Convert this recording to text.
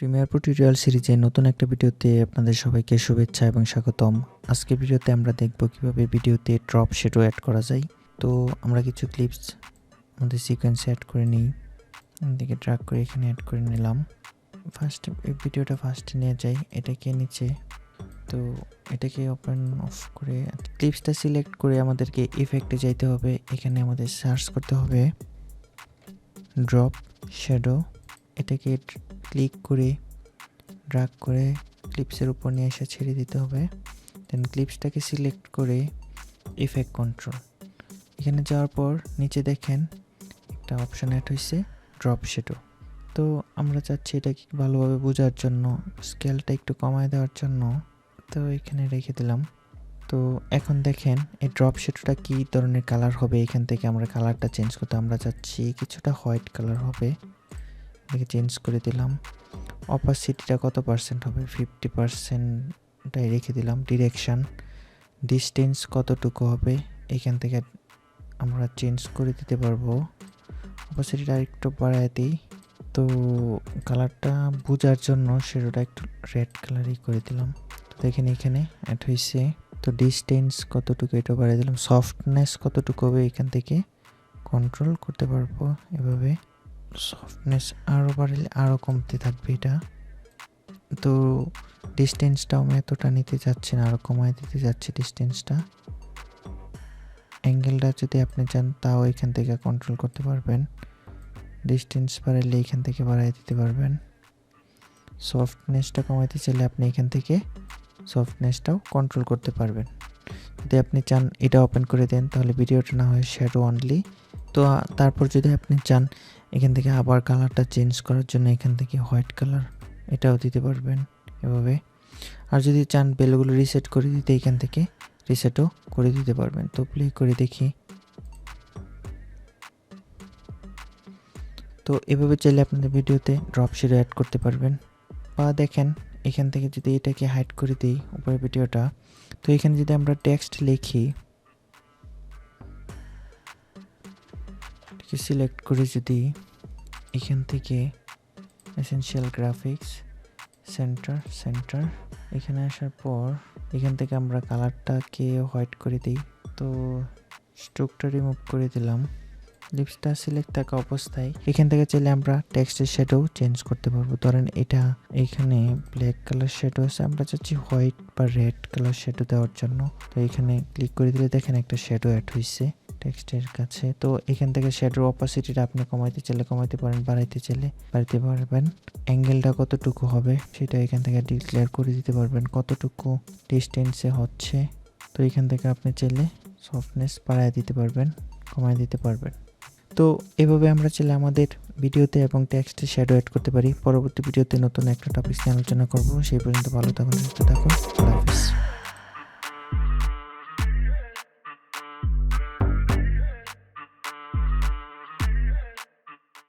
Premiere Pro tutorial সিরিজে নতুন একটা ভিডিওতে আপনাদের সবাইকে শুভেচ্ছা এবং স্বাগতম। আজকের ভিডিওতে আমরা দেখব কিভাবে ভিডিওতে ড্রপ শ্যাডো অ্যাড করা যায়। তো আমরা কিছু ক্লিপস আমাদের সিকোয়েন্সে অ্যাড করে নিই, এদিকে ড্র্যাগ করে এখানে অ্যাড করে নিলাম। এই ভিডিওটা ফার্স্টে নিয়ে যাই, এটাকে নিচে, তো এটাকে ওপেন অফ করে ক্লিপসটা সিলেক্ট করে আমাদেরকে ইফেক্টে যাইতে হবে। এখানে আমাদের সার্চ করতে হবে ড্রপ শ্যাডো, এটাকে ক্লিক করে ড্র্যাগ করে ক্লিপসের উপর নিয়ে এসে ছেড়ে দিতে হবে। দেন ক্লিপসটাকে সিলেক্ট করে ইফেক্ট কন্ট্রোল, এখানে যাওয়ার পর নিচে দেখেন একটা অপশন অ্যাড হয়েছে ড্রপ শ্যাডো। তো আমরা চাচ্ছি এটাকে ভালোভাবে বোঝার জন্য স্কেলটা একটু কমায় দেওয়ার জন্য, তো এখানে রেখে দিলাম। তো এখন দেখেন এই ড্রপ শ্যাডোটা কী ধরনের কালার হবে। এখান থেকে আমরা কালারটা চেঞ্জ করতে আমরা চাচ্ছি কিছুটা হোয়াইট কালার হবে, এটাকে চেঞ্জ করে দিলাম। অপাসিটিটা কত পার্সেন্ট হবে, 50%টাই রেখে দিলাম। ডিরেকশন ডিস্টেন্স কতটুকু হবে এখান থেকে আমরা চেঞ্জ করে দিতে পারবো। অপাসিটিটা একটু বাড়ায় দিই। তো কালারটা বোঝার জন্য শ্যাডোটা একটু রেড কালারই করে দিলাম। তো দেখেন এখানে অ্যাড হয়েছে। তো ডিস্টেন্স কতটুকু এটা বাড়িয়ে দিলাম। সফটনেস কতটুকু হবে এখান থেকে কন্ট্রোল করতে পারবো এভাবে। সফটনেস আরও বাড়লে আরও কমতে থাকবে এটা। তো ডিস্টেন্সটাও আমি এতটা নিতে চাচ্ছি না, আরও কমায় দিতে যাচ্ছি ডিস্টেন্সটা। অ্যাঙ্গেলটা যদি আপনি চান তাও এখান থেকে কন্ট্রোল করতে পারবেন। ডিস্টেন্স বাড়াইলে এখান থেকে বাড়াই দিতে পারবেন। সফটনেসটা কমাইতে চাইলে আপনি এখান থেকে সফটনেসটাও কন্ট্রোল করতে পারবেন। যদি আপনি চান এটা ওপেন করে দেন তাহলে ভিডিওটা না হয় শ্যাডো অনলি। তো তারপর যদি আপনি চান এখান থেকে আবার কালারটা চেঞ্জ করার জন্য এখান থেকে হোয়াইট কালার এটাও দিতে পারবেন এভাবে। আর যদি চান বেলগুলো রিসেট করে দিতে এখান থেকে রিসেটও করে দিতে পারবেন। তো প্লে করে দেখি। তো এভাবে চাইলে আপনাদের ভিডিওতে ড্রপ শ্যাডো অ্যাড করতে পারবেন। বা দেখেন এখান থেকে যদি এটাকে হাইড করে দিই উপরে ভিডিওটা, তো এখানে যদি আমরা টেক্সট লিখি, সিলেক্ট করে যদি এখান থেকে এসেনশিয়াল গ্রাফিক্স সেন্টার এখানে আসার পর এখান থেকে আমরা কালারটাকে হোয়াইট করে দিই। তো স্ট্রোকটা রিমুভ করে দিলাম। লিপসটা সিলেক্ট থাকা অবস্থায় এখান থেকে চাইলে আমরা টেক্সটের শ্যাডো চেঞ্জ করতে পারবো। ধরেন এটা এখানে ব্ল্যাক কালার শ্যাডো আছে, আমরা চাচ্ছি হোয়াইট বা রেড কালার শ্যাডো দেওয়ার জন্য। তো এখানে ক্লিক করে দিলে দেখেন একটা শ্যাডো অ্যাড হয়েছে টেক্সটের কাছে। তো এখান থেকে শ্যাডোর অপাসিটিটা আপনি কমাইতে চাইলে কমাইতে পারেন, বাড়াইতে চাইলে বাড়াইতে পারবেন। অ্যাঙ্গেলটা কতটুকু হবে সেটা এখান থেকে ডিক্লেয়ার করে দিতে পারবেন, কতটুকু ডিস্টেন্সে হচ্ছে। তো এখান থেকে আপনি চাইলে সফটনেস বাড়ায় দিতে পারবেন, কমায় দিতে পারবেন। তো এভাবে আমরা চাইলে আমাদের ভিডিওতে এবং টেক্সটে শ্যাডো অ্যাড করতে পারি। পরবর্তী ভিডিওতে নতুন একটা টপিক নিয়ে আলোচনা করব। সেই পর্যন্ত ভালো থাকুন, সুস্থ থাকুন। আল্লাহ হাফেজ।